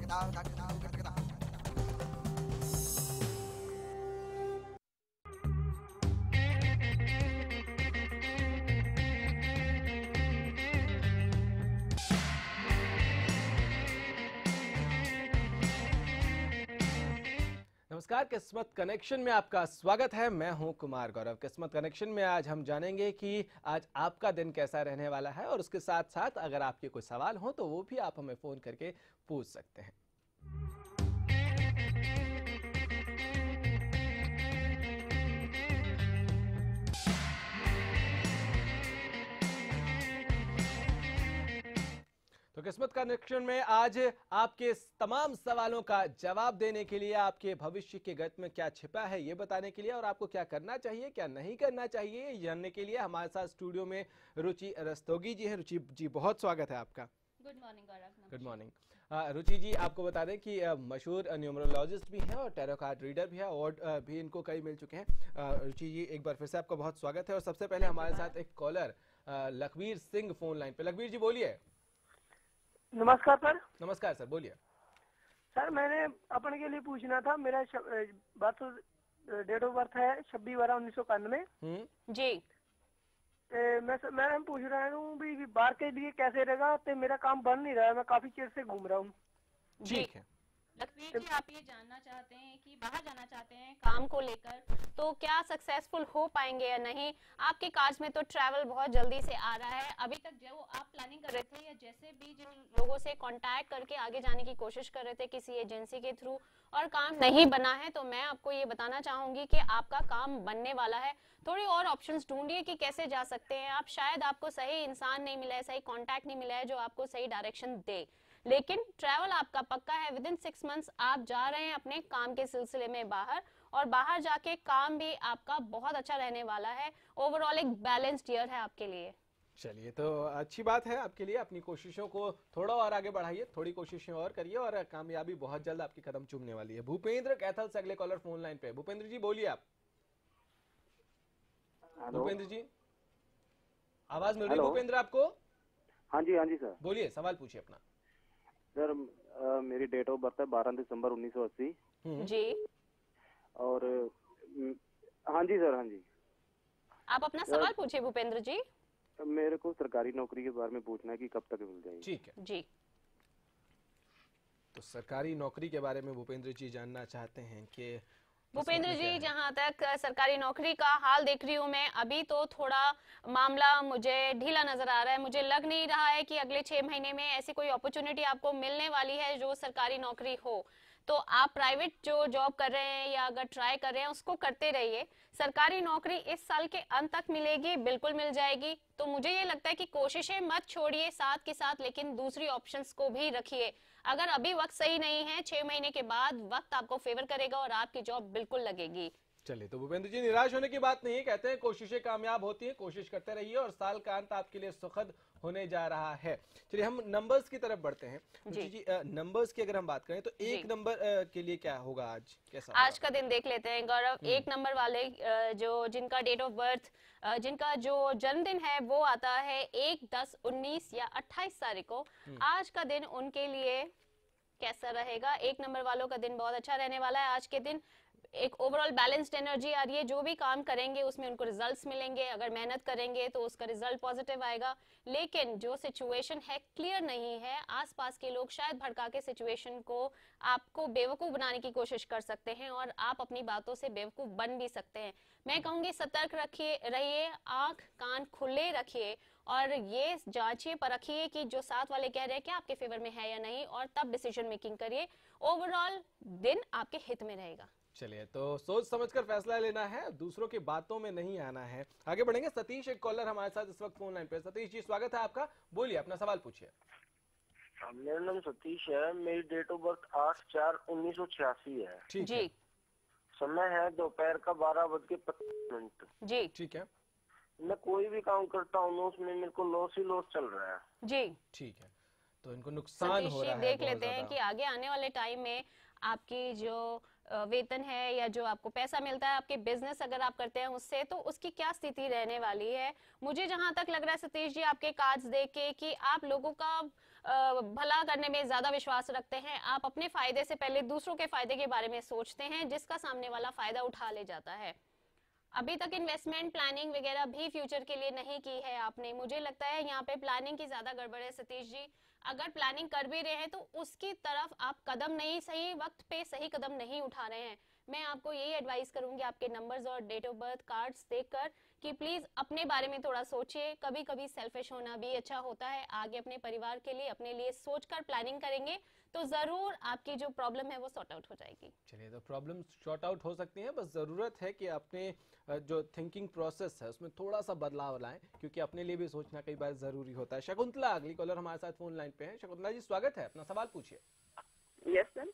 नमस्कार, किस्मत कनेक्शन में आपका स्वागत है। मैं हूं कुमार गौरव। किस्मत कनेक्शन में आज हम जानेंगे कि आज आपका दिन कैसा रहने वाला है और उसके साथ साथ अगर आपके कोई सवाल हो तो वो भी आप हमें फोन करके पूछ सकते हैं। तो किस्मत कनेक्शन में आज आपके तमाम सवालों का जवाब देने के लिए, आपके भविष्य के गत में क्या छिपा है ये बताने के लिए और आपको क्या करना चाहिए क्या नहीं करना चाहिए ये जानने के लिए हमारे साथ स्टूडियो में रुचि रस्तोगी जी हैं। रुचि जी, बहुत स्वागत है आपका। Good morning Gaurav. Good morning. Ruchi ji, आपको बता दें कि मशहूर न्यूमरोलॉजिस्ट भी हैं और टैरो कार्ड रीडर भी है, अवार्ड भी इनको कई मिल चुके हैं। रुचि जी, एक बार फिर से आपका बहुत स्वागत है। और सबसे पहले हमारे साथ एक caller Lakhbir Singh phone line पे। लखबीर जी बोलिए। नमस्कार सर। नमस्कार सर, बोलिए। सर मैंने अपन के लिए पूछना था, मेरा बर्थ डेट ऑफ बर्थ है 26/12/1991। जी। मैं पूछ रहा हूँ भी बाहर के लिए कैसे रहेगा, तो मेरा काम बन नहीं रहा है, मैं काफी चेर से घूम रहा हूँ। ठीक है लखबीर जी, आप ये जानना चाहते हैं कि बाहर जाना चाहते हैं काम को लेकर, तो क्या सक्सेसफुल हो पाएंगे या नहीं। आपके कार्ड्स में तो ट्रैवल बहुत जल्दी से आ रहा है। अभी तक जो आप प्लानिंग कर रहे थे या जैसे भी जिन लोगों से कांटेक्ट करके आगे जाने की कोशिश कर रहे थे किसी एजेंसी के थ्रू और काम नहीं बना है, तो मैं आपको ये बताना चाहूंगी कि आपका काम बनने वाला है। थोड़ी और ऑप्शंस ढूंढिए कि कैसे जा सकते हैं आप। शायद आपको सही इंसान नहीं मिला है, सही कॉन्टैक्ट नहीं मिला है जो आपको सही डायरेक्शन दे, लेकिन ट्रैवल आपका पक्का है। विद इन 6 मंथ्स आप जा रहे हैं अपने काम के सिलसिले में बाहर, और बाहर जाके काम भी आपका बहुत अच्छा रहने वाला है। ओवरऑल एक बैलेंस्ड ईयर है आपके लिए। चलिए, तो अच्छी बात है आपके लिए। अपनी कोशिशों को थोड़ा और आगे बढ़ाइए, थोड़ी कोशिशें और करिए और कामयाबी बहुत जल्द आपकी कदम चूमने वाली है। भूपेंद्र कैथल से अगले कॉलर फोन लाइन पे। भूपेंद्र जी बोलिए आप। भूपेंद्र जी, आवाज मिल रही है भूपेंद्र आपको? हाँ जी सर। बोलिए, सवाल पूछिए अपना। सर मेरी डेट ऑफ बर्थ है 12 दिसंबर 1980। जी। और हाँ जी सर, हाँ जी। आप अपना सवाल पूछिए भूपेंद्र जी। मेरे को सरकारी नौकरी के बारे में पूछना है कि कब तक मिल जाएगी। ठीक है जी। तो सरकारी नौकरी के बारे में भूपेंद्र जी जानना चाहते हैं कि भूपेंद्र जी, जहां तक सरकारी नौकरी का हाल देख रही हूँ मैं, अभी तो थोड़ा मामला मुझे ढीला नजर आ रहा है। मुझे लग नहीं रहा है कि अगले 6 महीने में ऐसी कोई अपॉर्चुनिटी आपको मिलने वाली है जो सरकारी नौकरी हो। तो आप प्राइवेट जो जॉब कर रहे हैं या अगर ट्राई कर रहे हैं उसको करते रहिए। सरकारी नौकरी इस साल के अंत तक मिलेगी, बिल्कुल मिल जाएगी। तो मुझे ये लगता है कि कोशिशें मत छोड़िए साथ के साथ, लेकिन दूसरी ऑप्शंस को भी रखिए। अगर अभी वक्त सही नहीं है, 6 महीने के बाद वक्त आपको फेवर करेगा और आपकी जॉब बिल्कुल लगेगी। चलिए, तो भूपेंद्र जी निराश होने की बात नहीं है। कहते हैं कोशिशें कामयाब होती हैं, कोशिश करते रहिए और साल का अंत आपके लिए सुखद होने जा रहा है। चलिए, हम नंबर्स की तरफ बढ़ते हैं। जी, नंबर्स की अगर हम बात करें तो एक नंबर के लिए क्या होगा आज, कैसा आज का दिन देख लेते हैं गौरव। एक नंबर वाले जो जिनका डेट ऑफ बर्थ, जिनका जो जन्मदिन है वो आता है 1, 10, 19 या 28 तारीख को। आज का दिन उनके लिए कैसा रहेगा? एक नंबर वालों का दिन बहुत अच्छा रहने वाला है। आज के दिन एक ओवरऑल बैलेंस्ड एनर्जी आ रही है। जो भी काम करेंगे उसमें उनको रिजल्ट्स मिलेंगे। अगर मेहनत करेंगे तो उसका रिजल्ट पॉजिटिव आएगा। लेकिन जो सिचुएशन है क्लियर नहीं है, आसपास के लोग शायद भड़का के सिचुएशन को आपको बेवकूफ बनाने की कोशिश कर सकते हैं और आप अपनी बातों से बेवकूफ बन भी सकते हैं। मैं कहूंगी सतर्क रहिए, आंख कान खुले रखिए और ये जांचिए परखिए कि जो साथ वाले कह रहे हैं क्या आपके फेवर में है या नहीं, और तब डिसीजन मेकिंग करिए। ओवरऑल दिन आपके हित में रहेगा। चलिए, तो सोच समझकर फैसला लेना है, दूसरों की बातों में नहीं आना है। आगे बढ़ेंगे। सतीश एक कॉलर हमारे साथ इस वक्त फोन लाइन पे। सतीश जी, स्वागत है आपका। बोलिए, अपना सवाल पूछिए। मेरा नाम सतीश है। मेरी डेट ऑफ बर्थ 8/4/1986 है। ठीक जी है। समय है दोपहर का 12:25। जी ठीक है। मैं कोई भी काम करता हूँ उसमें मेरे को लॉस ही लॉस चल रहा है। जी ठीक है, तो इनको नुकसान हो रहा है। देख लेते हैं कि आगे आने वाले टाइम में आपकी जो वेतन है या जो आपको पैसा मिलता है आपके बिजनेस अगर आप करते हैं उससे, तो उसकी क्या स्थिति रहने वाली है। मुझे जहां तक लग रहा है सतीश जी आपके कार्ड्स देख के कि आप लोगों का भला करने में ज्यादा विश्वास रखते हैं। आप अपने फायदे से पहले दूसरों के फायदे के बारे में सोचते हैं, जिसका सामने वाला फायदा उठा ले जाता है। अभी तक इन्वेस्टमेंट प्लानिंग वगैरह भी फ्यूचर के लिए नहीं की है आपने, मुझे लगता है यहाँ पे प्लानिंग की ज्यादा गड़बड़ है सतीश जी। अगर प्लानिंग कर भी रहे हैं तो उसकी तरफ आप कदम नहीं, सही वक्त पे सही कदम नहीं उठा रहे हैं। मैं आपको यही एडवाइस करूंगी आपके नंबर्स और डेट ऑफ बर्थ कार्ड्स देखकर कि प्लीज अपने बारे में थोड़ा सोचिए। कभी कभी सेल्फिश होना भी अच्छा होता है। आगे अपने परिवार के लिए, अपने लिए सोचकर प्लानिंग करेंगे तो जरूर आपकी जो प्रॉब्लम है वो सॉर्ट आउट हो जाएगी। चलिए, तो प्रॉब्लम सॉर्ट आउट हो सकती हैं, बस ज़रूरत है कि अपने जो थिंकिंग प्रोसेस है उसमें थोड़ा सा बदलाव लाएं, क्योंकि अपने लिए भी सोचना कई बार ज़रूरी होता है। शकुंतला अगली कॉलर हमारे साथ फोन लाइन पे है। शकुंतला जी स्वागत है, अपना सवाल पूछिए। Yes sir.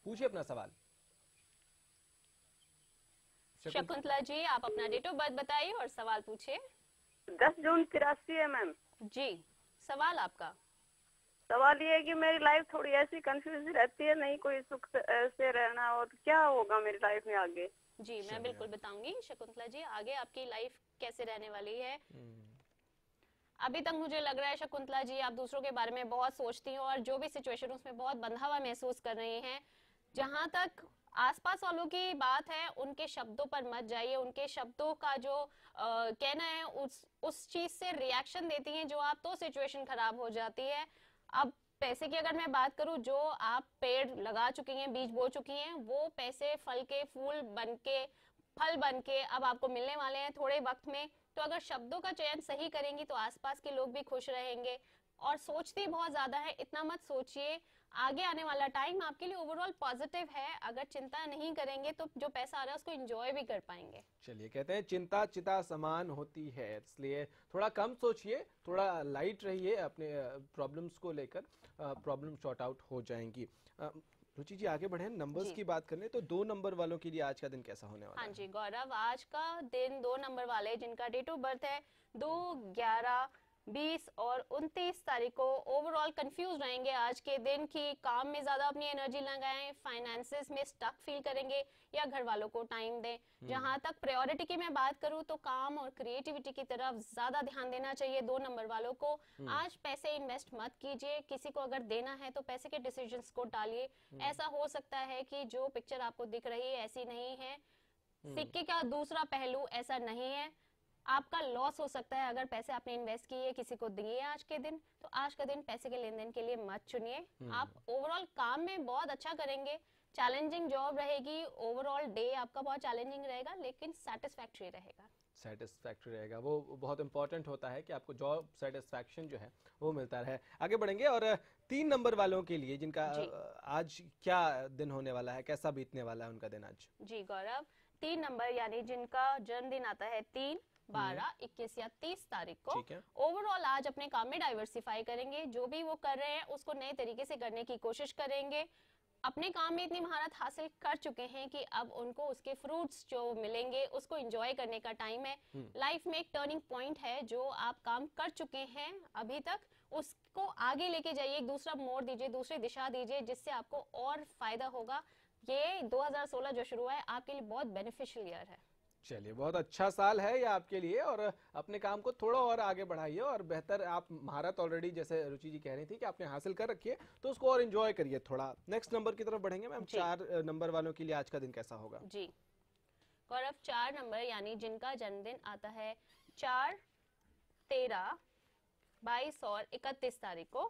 पूछिए अपना सवाल। शकुंतला जी आप अपना डेट ऑफ बर्थ बताइए और सवाल पूछिए। 10 जून 83 है मैम। जी, सवाल आपका। सवाल ये है कि मेरी लाइफ थोड़ी ऐसी कंफ्यूज रहती है, नहीं कोई सुख से रहना, और क्या होगा मेरी लाइफ में आगे। जी मैं बिल्कुल बताऊंगी शकुंतला जी, आगे आपकी लाइफ कैसे रहने वाली है। अभी तक मुझे लग रहा है शकुंतला जी आप दूसरों के बारे में बहुत सोचती हैं और जो भी सिचुएशन उसमें बहुत बंधा हुआ महसूस कर रही हैं। जहां तक आसपास वालों की बात है, उनके शब्दों पर मत जाइए। उनके शब्दों का जो कहना है उस चीज से रिएक्शन देती हैं जो आप, तो सिचुएशन खराब हो जाती है। अब पैसे की अगर मैं बात करूं, जो आप पेड़ लगा चुकी हैं, बीज बो चुकी हैं, वो पैसे फल के फूल बन के, फल बन के अब आपको मिलने वाले हैं थोड़े वक्त में। तो अगर शब्दों का चयन सही करेंगी तो आसपास के लोग भी खुश रहेंगे। और सोचती बहुत ज्यादा है, इतना मत सोचिए। आगे आने वाला टाइम आपके लिए ओवरऑल पॉजिटिव है। अगर चिंता नहीं करेंगे तो जो पैसा आ रहा है उसको एंजॉय भी कर पाएंगे। चलिए, कहते हैं चिंता चिता समान होती है, इसलिए थोड़ा कम सोचिए, थोड़ा लाइट रहिए अपने प्रॉब्लम्स को लेकर, प्रॉब्लम सॉर्ट आउट हो जाएंगी। रुचि जी आगे बढ़े, नंबर्स की बात करने तो 2 नंबर वालों के लिए आज का दिन कैसा होने वाला है? हाँ जी गौरव, आज का दिन 2 नंबर वाले जिनका डेट ऑफ बर्थ है 2, 11, 20 और 29 तारीख को ओवरऑल कंफ्यूज रहेंगे आज के दिन की काम में ज्यादा अपनी एनर्जी लगाएं, फाइनेंसेस में स्टक फील करेंगे या घर वालों को टाइम दें। जहां तक प्रायोरिटी की मैं बात करूं तो काम और क्रिएटिविटी की तरफ ज्यादा ध्यान देना चाहिए 2 नंबर वालों को। आज पैसे इन्वेस्ट मत कीजिए, किसी को अगर देना है तो पैसे के डिसीजंस को टालिए। ऐसा हो सकता है कि जो पिक्चर आपको दिख रही है ऐसी नहीं है, सिक्के का दूसरा पहलू ऐसा नहीं है। आपका लॉस हो सकता है अगर पैसे आपने इन्वेस्ट किए किसी को दिए आज के दिन। तो आज का दिन पैसे के लेन देन के लिए मत चुनिए। आप ओवरऑल काम में बहुत अच्छा करेंगे, चैलेंजिंग जॉब रहेगी, ओवरऑल डे आपका बहुत चैलेंजिंग रहेगा लेकिन सेटिस्फैक्टरी रहेगा। सेटिस्फैक्टरी रहेगा, वो बहुत इंपॉर्टेंट होता है कि आपको जॉब सेटिस्फैक्शन जो है वो मिलता रहे। आगे बढ़ेंगे और 3 नंबर वालों के लिए जिनका आज क्या दिन होने वाला है, कैसा बीतने वाला है उनका दिन आज? जी गौरव, 3 नंबर यानी जिनका जन्मदिन आता है 3, 12, 21 या 30 तारीख को, ओवरऑल आज अपने काम में डाइवर्सिफाई करेंगे। जो भी वो कर रहे हैं उसको नए तरीके से करने की कोशिश करेंगे। अपने काम में इतनी महारत हासिल कर चुके हैं कि अब उनको उसके फ्रूट्स जो मिलेंगे उसको एंजॉय करने का टाइम है। लाइफ में एक टर्निंग पॉइंट है, जो आप काम कर चुके हैं अभी तक उसको आगे लेके जाइए, एक दूसरा मोड़ दीजिए, दूसरी दिशा दीजिए जिससे आपको और फायदा होगा। ये 2016 जो शुरू है आपके लिए बहुत बेनिफिशियल ईयर है। चलिए, बहुत अच्छा साल है ये आपके लिए और अपने काम को थोड़ा और आगे बढ़ाइए और बेहतर, आप महारत ऑलरेडी जैसे रुचि जी कह रही थी कि आपने हासिल कर रखी है तो उसको और एंजॉय करिए थोड़ा। नेक्स्ट नंबर की तरफ बढ़ेंगे मैम, 4 नंबर वालों के लिए आज का दिन कैसा होगा? जी गौरव, 4 नंबर यानी जिनका जन्मदिन आता है 4, 13, 22 और 31 तारीख को,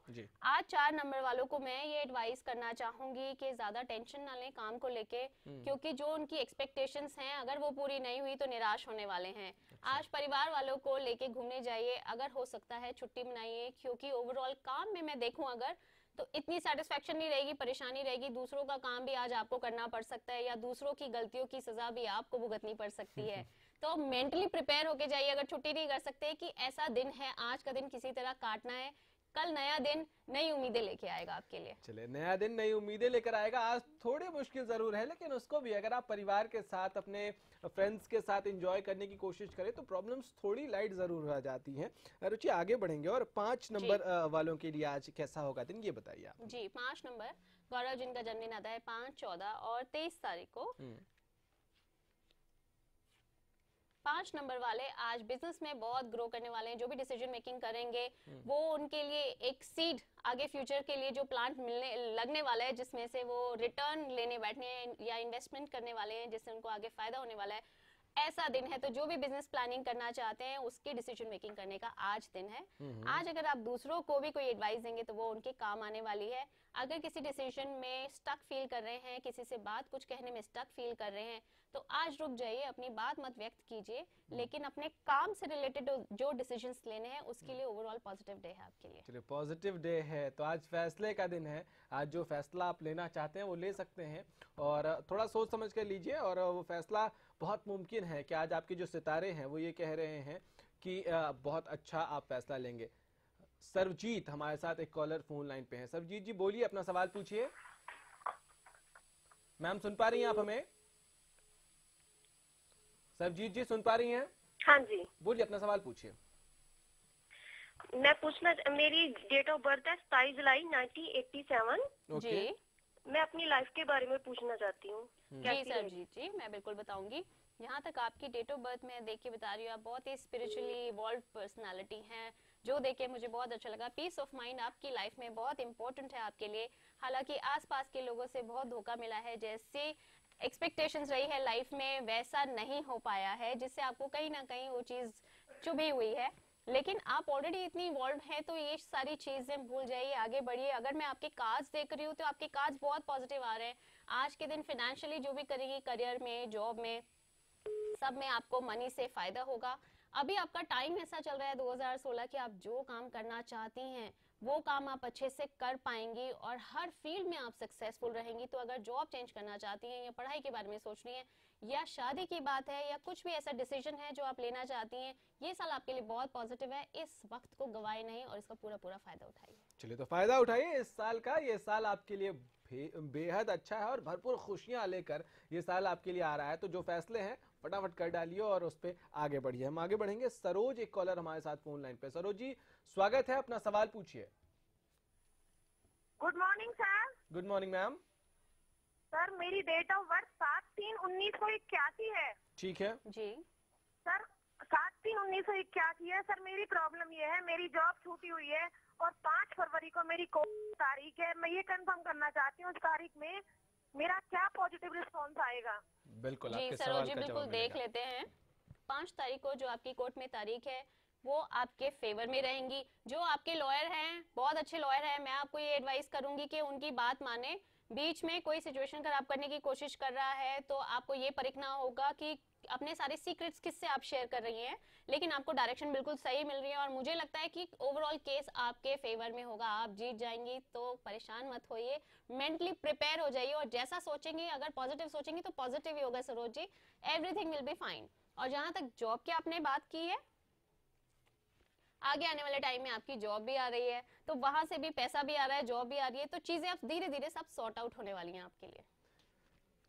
आज 4 नंबर वालों को मैं ये एडवाइस करना चाहूंगी कि ज्यादा टेंशन ना लें काम को लेके, क्योंकि जो उनकी एक्सपेक्टेशंस हैं अगर वो पूरी नहीं हुई तो निराश होने वाले हैं। आज परिवार वालों को लेके घूमने जाइए, अगर हो सकता है छुट्टी मनाइए, क्योंकि ओवरऑल काम में मैं देखूं अगर तो इतनी सेटिस्फेक्शन नहीं रहेगी, परेशानी रहेगी। दूसरों का काम भी आज आपको करना पड़ सकता है या दूसरों की गलतियों की सजा भी आपको भुगतनी पड़ सकती है। तो मेंटली प्रिपेयर होके जाइए। अगर छुट्टी नहीं कर सकते कि ऐसा दिन है, आज का दिन किसी तरह काटना है, कल नया दिन नई उम्मीदें लेके आएगा आपके लिए। चलिए, नया दिन नई उम्मीदें लेकर आएगा। आज थोड़ी मुश्किल जरूर है लेकिन उसको भी अगर आप परिवार के साथ, अपने फ्रेंड्स के साथ एंजॉय करने की कोशिश करें तो प्रॉब्लम्स थोड़ी लाइट जरूर हो जाती हैं। रुचि आगे बढ़ेंगे और 5 नंबर वालों के लिए आज कैसा होगा दिन, ये बताइए आप। जी 5 नंबर गौरव, जिनका जन्मदिन आता है 5, 14 और 23 तारीख को, 5 नंबर वाले आज बिजनेस में बहुत ग्रो करने वाले हैं। जो भी डिसीजन मेकिंग करेंगे वो उनके लिए एक सीड आगे फ्यूचर के लिए जो प्लांट मिलने लगने वाला है, जिसमें से वो रिटर्न लेने बैठने या इन्वेस्टमेंट करने वाले हैं, जिससे उनको आगे फायदा होने वाला है, ऐसा दिन है। तो जो भी बिजनेस प्लानिंग करना चाहते हैं उसकी डिसीजन मेकिंग करने का आज दिन है। आज अगर आप दूसरों को भी कोई एडवाइस देंगे तो वो उनके काम आने वाली है। अगर किसी डिसीजन में स्टक फील कर रहे हैं, किसी से बात कुछ कहने में स्टक फील कर रहे हैं, तो आज रुक जाइए, अपनी बात मत व्यक्त कीजिए, लेकिन अपने काम से रिलेटेड जो डिसीजंस लेने हैं उसके लिए ओवरऑल पॉजिटिव डे है आपके लिए। चलिए, पॉजिटिव डे है तो आज फैसले का दिन है। आज जो फैसला आप लेना चाहते हैं वो ले सकते हैं, और थोड़ा सोच समझ कर लीजिए। और वो फैसला बहुत मुमकिन है कि आज आपके जो सितारे हैं वो ये कह रहे हैं कि बहुत अच्छा आप फैसला लेंगे। सर्वजीत हमारे साथ एक कॉलर फोन लाइन पे है। सर्वजीत जी बोलिए, अपना सवाल पूछिए। मैम सुन पा रही हैं आप हमें? सर्वजीत जी सुन पा रही हैं? हाँ जी, बोलिए, अपना सवाल पूछिए। मैं पूछना, मेरी डेट ऑफ बर्थ है 27 जुलाई 1987। ओके। जी मैं अपनी लाइफ के बारे में पूछना चाहती हूँ। जी सरजीत जी, मैं बिल्कुल बताऊंगी। यहाँ तक आपकी डेट ऑफ बर्थ में देख के बता रही हूँ, आप बहुत ही स्पिरिचुअली इवॉल्व पर्सनालिटी हैं, जो देख के मुझे बहुत अच्छा लगा। पीस ऑफ माइंड आपकी लाइफ में बहुत इंपॉर्टेंट है आपके लिए। हालांकि आसपास के लोगों से बहुत धोखा मिला है, जैसे एक्सपेक्टेशंस रही है लाइफ में वैसा नहीं हो पाया है, जिससे आपको कहीं ना कहीं वो चीज चुभी हुई है। लेकिन आप ऑलरेडी इतनी इवॉल्व हैं तो ये सारी चीजें भूल जाइए, आगे बढ़िए। अगर मैं आपके कार्ड्स देख रही हूँ तो आपके कार्ड्स बहुत पॉजिटिव आ रहे हैं। आज के दिन फाइनेंशियली जो भी करेंगी, करियर में, जॉब में, सब में आपको मनी से फायदा होगा। अभी आपका टाइम ऐसा चल रहा है 2016 कि आप जो काम करना चाहती हैं वो काम आप अच्छे से कर पाएंगी और हर फील्ड में आप सक्सेसफुल रहेंगी। तो अगर जॉब चेंज करना चाहती हैं या पढ़ाई के बारे में सोच रही हैं या शादी की बात है या कुछ भी ऐसा डिसीजन है जो आप लेना चाहती हैं, ये साल आपके लिए बहुत पॉजिटिव है। इस वक्त को गवाए नहीं और इसका पूरा पूरा फायदा उठाइए। चलिए, तो फायदा उठाइए इस साल का। ये साल आपके लिए बेहद अच्छा है और भरपूर खुशियां लेकर ये साल आपके लिए आ रहा है। तो जो फैसले हैं फटाफट कर डालिए और उस पे आगे बढ़िए। हम आगे बढ़ेंगे। सरोज एक कॉलर हमारे साथ फोन लाइन पे। सरोज जी स्वागत है, अपना सवाल पूछिए। Good morning sir. Good morning ma'am. Sir मेरी डेट ऑफ बर्थ 7/3/1981 है। ठीक है जी सर 7/3/1981 है। सर मेरी प्रॉब्लम ये है, मेरी जॉब छूटी हुई है और 5 फरवरी को मेरी तारीख है। मैं ये कंफर्म करना चाहती हूँ उस तारीख में मेरा क्या पॉजिटिव रिस्पॉन्स आएगा। बिल्कुल जी आपके सरोज सवाल जी, का बिल्कुल जवाब देख मिलेगा। लेते हैं। 5 तारीख को जो आपकी कोर्ट में तारीख है वो आपके फेवर में रहेंगी। जो आपके लॉयर हैं, बहुत अच्छे लॉयर हैं, मैं आपको ये एडवाइस करूंगी कि उनकी बात माने। बीच में कोई सिचुएशन खराब करने की कोशिश कर रहा है तो आपको ये परखना होगा कि अपने सारे सीक्रेट्स किससे आप शेयर कर रही हैं। लेकिन आपको डायरेक्शन बिल्कुल सही मिल रही है और मुझे लगता है कि ओवरऑल केस आपके फेवर में होगा, आप जीत जाएंगी। तो परेशान मत होइए, मेंटली प्रिपेयर हो जाइए और जैसा सोचेंगे, अगर पॉजिटिव सोचेंगे तो पॉजिटिव ही होगा Saroj ji. Everything will be fine. और जहां तक जॉब की आपने बात की है, आगे आने वाले टाइम में आपकी जॉब भी आ रही है तो वहां से भी पैसा भी आ रहा है, जॉब भी आ रही है, तो चीजें अब धीरे धीरे सब सॉर्ट आउट होने वाली हैं आपके लिए।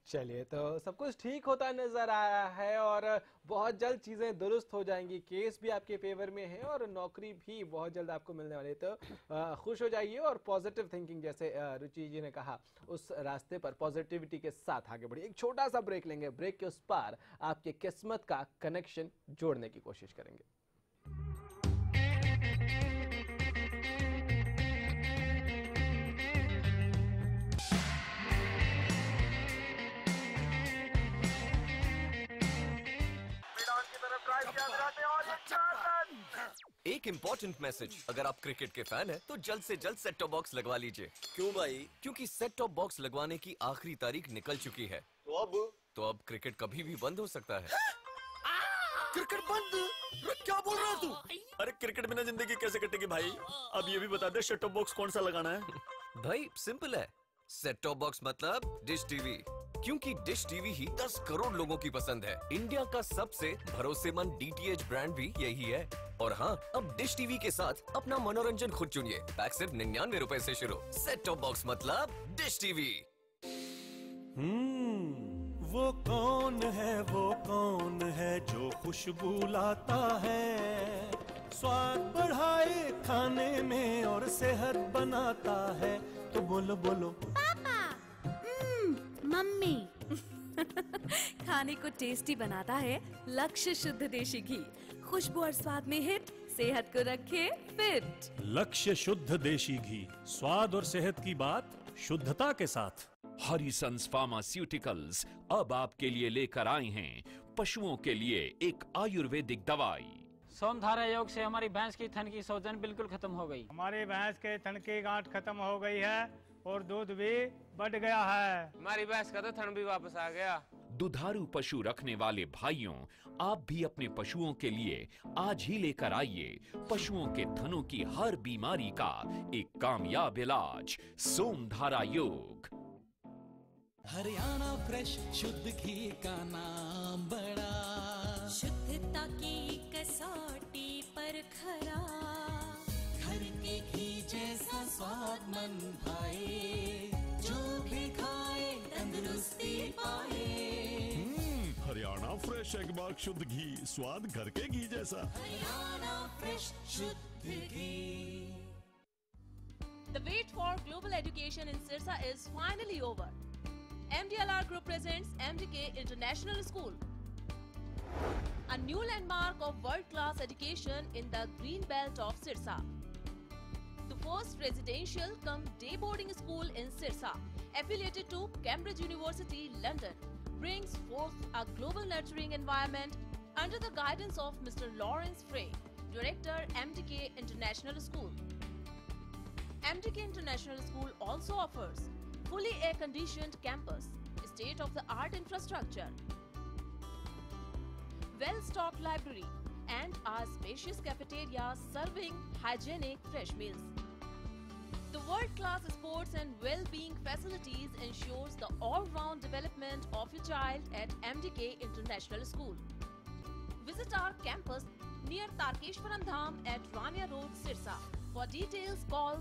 चलिए, तो सब कुछ ठीक होता नजर आया है और बहुत जल्द चीजें दुरुस्त हो जाएंगी। केस भी आपके फेवर में है और नौकरी भी बहुत जल्द आपको मिलने वाली है। तो खुश हो जाइए और पॉजिटिव थिंकिंग, जैसे रुचि जी ने कहा, उस रास्ते पर पॉजिटिविटी के साथ आगे बढ़िए। एक छोटा सा ब्रेक लेंगे, ब्रेक के उस पार आपके किस्मत का कनेक्शन जोड़ने की कोशिश करेंगे। एक इम्पोर्टेंट मैसेज, अगर आप क्रिकेट के फैन हैं तो जल्द से जल्द सेट टॉप बॉक्स लगवा लीजिए। क्यों भाई? क्योंकि सेट टॉप बॉक्स लगवाने की आखिरी तारीख निकल चुकी है। तो अब क्रिकेट कभी भी बंद हो सकता है। क्रिकेट बंद? क्या बोल रहा है तू? अरे क्रिकेट बिना जिंदगी कैसे कटेगी भाई? अब ये भी बता दे सेट टॉप बॉक्स कौन सा लगाना है। भाई सिंपल है, सेट टॉप बॉक्स मतलब डिश टीवी। क्योंकि डिश टीवी ही 10 करोड़ लोगों की पसंद है। इंडिया का सबसे भरोसेमंद डीटीएच ब्रांड भी यही है। और हाँ, अब डिश टीवी के साथ अपना मनोरंजन खुद चुनिए। पैक सिर्फ 99 रुपए से शुरू। सेट टॉप बॉक्स मतलब डिश टीवी। वो कौन है जो खुशबू लाता है, स्वाद बढ़ाए खाने में और सेहत बनाता है। तो बोलो बोलो पापा। मम्मी। खाने को टेस्टी बनाता है लक्ष्य शुद्ध देशी घी। खुशबू और स्वाद में हिट सेहत को रखे फिट। लक्ष्य शुद्ध देशी घी, स्वाद और सेहत की बात शुद्धता के साथ। हरिसंस फार्मास्यूटिकल्स अब आपके लिए लेकर आए हैं पशुओं के लिए एक आयुर्वेदिक दवाई। सोमधारा योग से हमारी भैंस की थन की सूजन बिल्कुल खत्म हो गई। हमारी भैंस के थन की गांठ खत्म हो गई है और दूध भी बढ़ गया है। हमारी भैंस का तो थन भी वापस आ गया। दुधारू पशु रखने वाले भाइयों, आप भी अपने पशुओं के लिए आज ही लेकर आइए पशुओं के थनों की हर बीमारी का एक कामयाब इलाज, सोमधारा योग। हरियाणा फ्रेश शुद्ध घी का नाम बड़ा, शुद्धता की कसौटी पर खरा, घर के घी जैसा स्वाद मन भाए, जो भी खाए तंदुरुस्ती पाए। हरियाणा फ्रेश एगमार्क शुद्ध घी, स्वाद घर के घी जैसा। हरियाणा फ्रेश शुद्ध घी। The wait for global education in Sirsa is finally over. MDLR Group presents MDK International School, a new landmark of world-class education in the green belt of Sirsa. The first residential cum day boarding school in Sirsa, affiliated to Cambridge University, London, brings forth a global nurturing environment under the guidance of Mr. Lawrence Frey, Director, MDK International School. MDK International School also offers fully air-conditioned campus, state-of-the-art infrastructure, well-stocked library, and a spacious cafeteria serving hygienic fresh meals. The world-class sports and well-being facilities ensures the all-round development of your child at MDK International School. Visit our campus near Tarkeshwaram Dham at Rania Road, Sirsa. For details, call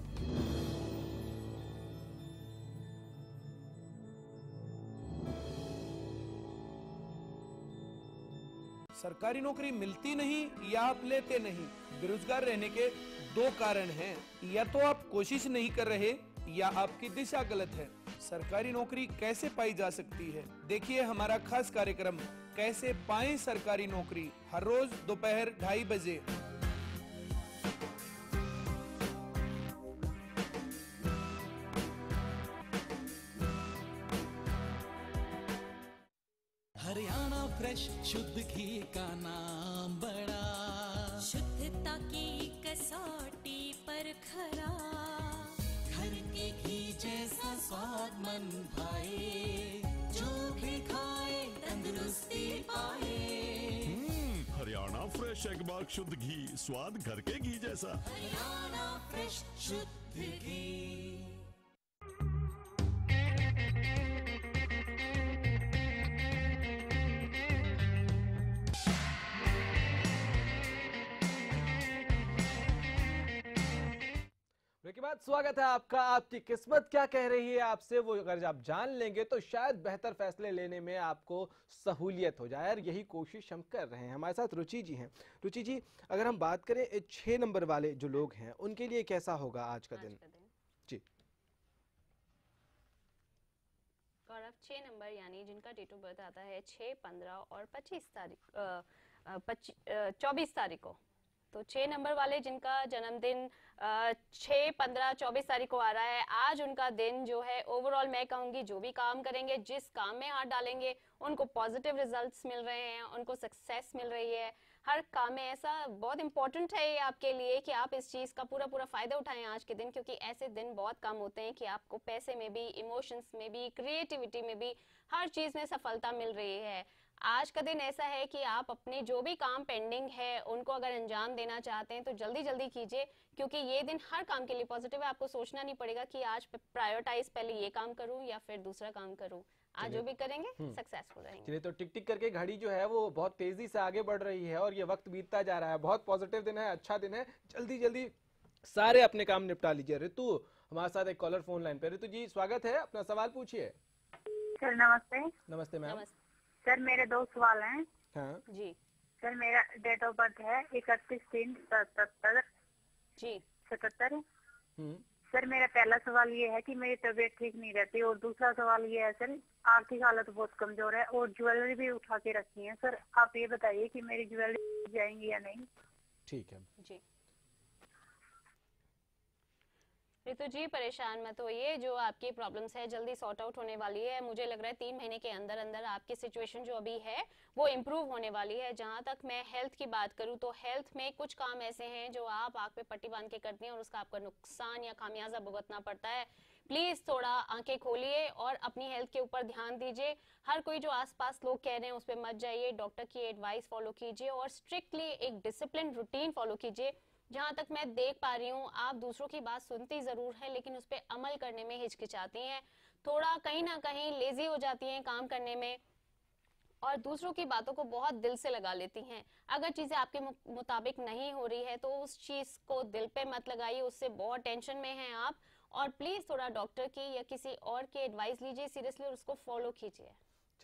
सरकारी नौकरी मिलती नहीं या आप लेते नहीं। बेरोजगार रहने के दो कारण हैं, या तो आप कोशिश नहीं कर रहे या आपकी दिशा गलत है। सरकारी नौकरी कैसे पाई जा सकती है, देखिए हमारा खास कार्यक्रम कैसे पाएं सरकारी नौकरी, हर रोज दोपहर 2:30 बजे। हरियाणा फ्रेश शुद्ध घी का नाम बड़ा, शुद्धता की कसौटी पर खरा, घर के घी जैसा स्वाद मन भाए, जो भी खाए तंदुरुस्ती पाए। हरियाणा फ्रेश एगमार्क शुद्ध घी, स्वाद घर के घी जैसा। हरियाणा फ्रेश शुद्ध घी। के बाद स्वागत है आपका। आपकी किस्मत क्या कह रही है आपसे, वो अगर आप जान लेंगे तो शायद बेहतर फैसले लेने में आपको सहूलियत हो जाए, और यही कोशिश हम कर रहे हैं। हमारे साथ रुचि जी हैं। रुचि जी, अगर हम बात करें 6 नंबर वाले जो लोग हैं उनके लिए कैसा होगा आज का दिन? जी गौरव, 6 नंबर यानी जिनका डेट ऑफ बर्थ आता है 6, 15 और 24 तारीख को, तो 6 नंबर वाले जिनका जन्मदिन 6, 15, 24 तारीख को आ रहा है, आज उनका दिन जो है ओवरऑल मैं कहूँगी जो भी काम करेंगे, जिस काम में हाथ डालेंगे उनको पॉजिटिव रिजल्ट्स मिल रहे हैं, उनको सक्सेस मिल रही है हर काम में। ऐसा बहुत इंपॉर्टेंट है ये आपके लिए कि आप इस चीज़ का पूरा फ़ायदा उठाएं आज के दिन, क्योंकि ऐसे दिन बहुत कम होते हैं कि आपको पैसे में भी, इमोशंस में भी, क्रिएटिविटी में भी, हर चीज़ में सफलता मिल रही है। आज का दिन ऐसा है कि आप अपने जो भी काम पेंडिंग है उनको अगर अंजाम देना चाहते हैं तो जल्दी कीजिए, क्योंकि ये दिन हर काम के लिए पॉजिटिव है। आपको सोचना नहीं पड़ेगा कि आज प्रायोरिटाइज पहले ये काम करूं या फिर दूसरा काम करूं। आज जो भी करेंगे सक्सेसफुल रहेंगे। चलिए, तो टिक टिक करके घड़ी जो है वो बहुत तेजी से आगे बढ़ रही है और ये वक्त बीतता जा रहा है। बहुत पॉजिटिव दिन है, अच्छा दिन है, जल्दी सारे अपने काम निपटा लीजिए। ऋतु हमारे साथ एक कॉलर फोन लाइन पे। ऋतु जी स्वागत है, अपना सवाल पूछिए। सर नमस्ते। नमस्ते मैम। सर मेरे 2 सवाल हैं। हाँ जी। सर मेरा डेट ऑफ बर्थ है 31/3/77 जी 77। सर मेरा पहला सवाल ये है कि मेरी तबीयत ठीक नहीं रहती, और दूसरा सवाल ये है सर आर्थिक हालत बहुत कमजोर है और ज्वेलरी भी उठा के रखी है। सर आप ये बताइए कि मेरी ज्वेलरी जाएंगी या नहीं। ठीक है जी। ऋतु जी परेशान मत होइए, जो आपकी प्रॉब्लम्स है जल्दी सॉर्ट आउट होने वाली है। मुझे लग रहा है 3 महीने के अंदर अंदर आपकी सिचुएशन जो अभी है वो इम्प्रूव होने वाली है। जहां तक मैं हेल्थ की बात करूं तो हेल्थ में कुछ काम ऐसे हैं जो आप आंख पे पट्टी बांध के करती हैं और उसका आपका नुकसान या खामियाजा भुगतना पड़ता है। प्लीज थोड़ा आंखें खोलिए और अपनी हेल्थ के ऊपर ध्यान दीजिए। हर कोई जो आसपास लोग कह रहे हैं उस पर मत जाइए, डॉक्टर की एडवाइस फॉलो कीजिए और स्ट्रिक्टली एक डिसिप्लिन रूटीन फॉलो कीजिए। जहां तक मैं देख पा रही हूँ आप दूसरों की बात सुनती जरूर है लेकिन उस पर अमल करने में हिचकिचाती हैं, थोड़ा कहीं ना कहीं लेजी हो जाती हैं काम करने में और दूसरों की बातों को बहुत दिल से लगा लेती हैं। अगर चीजें आपके मुताबिक नहीं हो रही है तो उस चीज को दिल पे मत लगाइए, उससे बहुत टेंशन में हैं आप। और प्लीज थोड़ा डॉक्टर की या किसी और की एडवाइस लीजिए सीरियसली और उसको फॉलो कीजिए।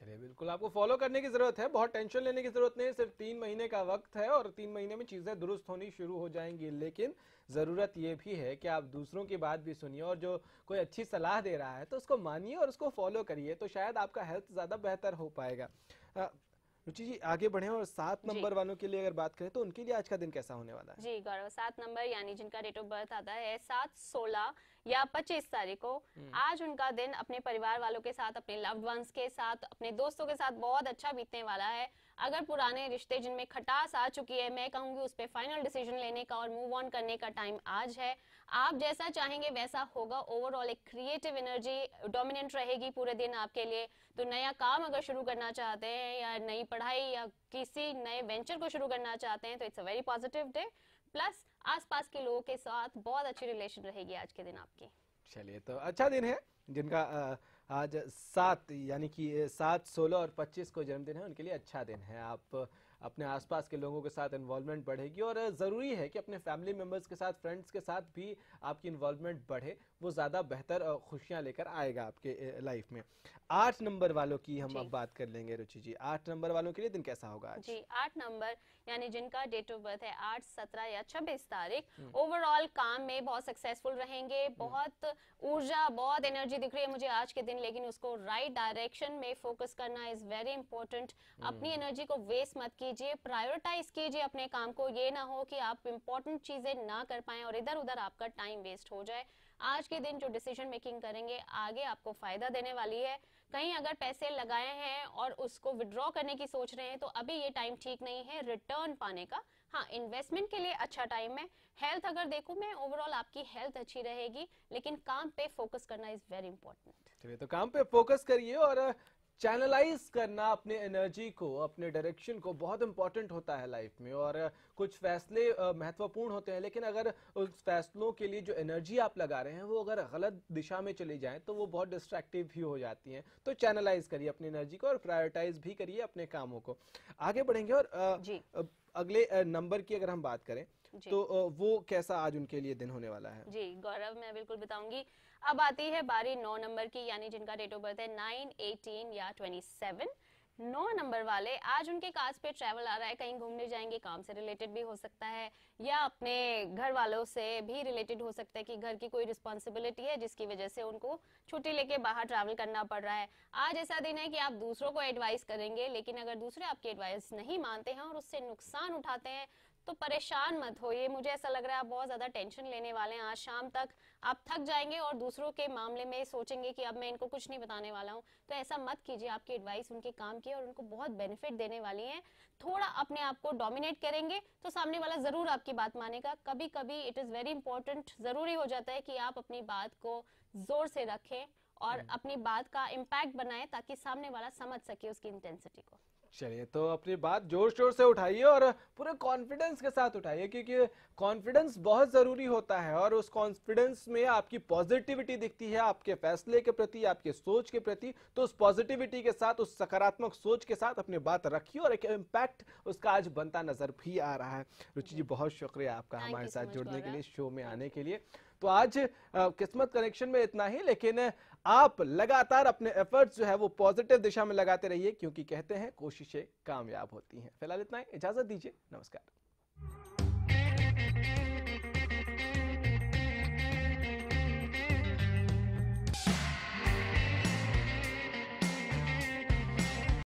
चलिए बिल्कुल आपको फॉलो करने की जरूरत है, बहुत टेंशन लेने की जरूरत नहीं है। सिर्फ 3 महीने का वक्त है और 3 महीने में चीजें दुरुस्त होनी शुरू हो जाएंगी। लेकिन जरूरत ये भी है कि आप दूसरों की बात भी सुनिए और जो कोई अच्छी सलाह दे रहा है तो उसको मानिए और उसको फॉलो करिए, तो शायद आपका हेल्थ ज्यादा बेहतर हो पाएगा। रुचि जी आगे बढ़े और 7 नंबर वालों के लिए अगर बात करें तो उनके लिए आज का दिन कैसा होने वाला है? जी गौरव, 7 नंबर यानी जिनका डेट ऑफ बर्थ आता है 7, 16 या 25 तारीख को, आज उनका दिन अपने परिवार वालों के साथ, अपने लव्ड वंस के साथ, अपने दोस्तों के साथ बहुत अच्छा बीतने वाला है। अगर पुराने रिश्ते जिनमें खटास आ चुकी है, मैं कहूंगी उस पर फाइनल डिसीजन लेने का और मूव ऑन करने का टाइम आज है। आप जैसा चाहेंगे वैसा होगा। ओवरऑल एक क्रिएटिव एनर्जी डोमिनेंट रहेगी पूरे दिन आपके लिए। तो नया काम अगर शुरू करना चाहते हैं या नई पढ़ाई या किसी नए वेंचर को शुरू करना चाहते हैं तो it's a very positive day. Plus आसपास के लोगों के साथ बहुत अच्छी रिलेशन रहेगी आज के दिन आपकी। चलिए तो अच्छा दिन है। जिनका आज 7 यानी कि 7, 16 और 25 को जन्मदिन है उनके लिए अच्छा दिन है। आप अपने आसपास के लोगों के साथ इन्वॉल्वमेंट बढ़ेगी और ज़रूरी है कि अपने फैमिली मेम्बर्स के साथ, फ्रेंड्स के साथ भी आपकी इन्वॉल्वमेंट बढ़े, वो ज़्यादा बेहतर खुशियाँ लेकर आएगा आपके लाइफ में। 8 नंबर वालों की हम अब बात कर लेंगे रुचि जी। 8 नंबर वालों के लिए दिन कैसा होगा आज? जी 8 नंबर यानी जिनका डेट ऑफ बर्थ है 8, 17 या 26 तारीख, ओवरऑल काम में बहुत सक्सेसफुल रहेंगे। बहुत ऊर्जा, बहुत एनर्जी दिख रही है मुझे आज के दिन, लेकिन उसको राइट डायरेक्शन में फोकस करना इज वेरी इंपॉर्टेंट। अपनी एनर्जी को वेस्ट मत कीजिए, प्रायोरिटाइज कीजिए अपने काम को। ये ना हो कि आप इंपॉर्टेंट चीजें ना कर पाएं और इधर उधर आपका टाइम वेस्ट हो जाए। आज के दिन जो डिसीजन मेकिंग करेंगे आगे आपको फायदा देने वाली है। कहीं अगर पैसे लगाए हैं और उसको विड्रॉ करने की सोच रहे हैं तो अभी ये टाइम ठीक नहीं है रिटर्न पाने का। हाँ, इन्वेस्टमेंट के लिए अच्छा टाइम है। हेल्थ अगर देखूं मैं, ओवरऑल आपकी हेल्थ अच्छी रहेगी, लेकिन काम पे फोकस करना इज वेरी इंपॉर्टेंट। चलिए तो काम पे फोकस करिए और चैनलाइज करना अपने एनर्जी को, अपने डायरेक्शन को बहुत इंपॉर्टेंट होता है लाइफ में। और कुछ फैसले महत्वपूर्ण होते हैं, लेकिन अगर उस फैसलों के लिए जो एनर्जी आप लगा रहे हैं वो अगर गलत दिशा में चली जाए तो वो बहुत डिस्ट्रैक्टिव भी हो जाती हैं। तो चैनलाइज करिए अपनी एनर्जी को और प्रायोरिटाइज भी करिए अपने कामों को। आगे बढ़ेंगे और अगले नंबर की अगर हम बात करें तो वो कैसा आज उनके लिए दिन होने वाला है? जी गौरव, मैं बिल्कुल बताऊंगी। अब आती है बारी 9 नंबर की, यानी जिनका डेट ऑफ बर्थ है 9, 18 या 27। 9 नंबर वाले आज उनके कार्ड्स पे ट्रैवल आ रहा है, कहीं घूमने जाएंगे, काम से रिलेटेड भी हो सकता है या अपने घर वालों से भी रिलेटेड हो सकता है कि घर की कोई रिस्पॉन्सिबिलिटी है जिसकी वजह से उनको छुट्टी लेके बाहर ट्रैवल करना पड़ रहा है। आज ऐसा दिन है कि आप दूसरों को एडवाइस करेंगे, लेकिन अगर दूसरे आपकी एडवाइस नहीं मानते हैं और उससे नुकसान उठाते हैं तो परेशान मत होइए। मुझे ऐसा लग रहा है आप बहुत ज्यादा टेंशन लेने वाले हैं। आज शाम तक आप थक जाएंगे और दूसरों के मामले में सोचेंगे कि अब मैं इनको कुछ नहीं बताने वाला हूँ। तो ऐसा मत कीजिए। आपकी एडवाइस उनके काम की और उनको बहुत बेनिफिट देने वाली है। थोड़ा अपने आप को डोमिनेट करेंगे तो सामने वाला जरूर आपकी बात मानेगा। कभी कभी इट इज वेरी इंपॉर्टेंट, जरूरी हो जाता है कि आप अपनी बात को जोर से रखें और अपनी बात का इम्पैक्ट बनाएं ताकि सामने वाला समझ सके उसकी इंटेंसिटी को। चलिए तो अपनी बात जोर शोर से उठाइए और पूरे कॉन्फिडेंस के साथ उठाइए, क्योंकि कॉन्फिडेंस बहुत ज़रूरी होता है और उस कॉन्फिडेंस में आपकी पॉजिटिविटी दिखती है आपके फैसले के प्रति, आपके सोच के प्रति। तो उस पॉजिटिविटी के साथ, उस सकारात्मक सोच के साथ अपनी बात रखिए और एक इम्पैक्ट उसका आज बनता नजर भी आ रहा है। रुचि जी बहुत शुक्रिया आपका हमारे साथ जुड़ने के लिए, शो में आने के लिए। तो आज किस्मत कनेक्शन में इतना ही, लेकिन आप लगातार अपने एफर्ट्स जो है वो पॉजिटिव दिशा में लगाते रहिए, क्योंकि कहते हैं कोशिशें कामयाब होती हैं। फिलहाल इतना ही, इजाजत दीजिए, नमस्कार।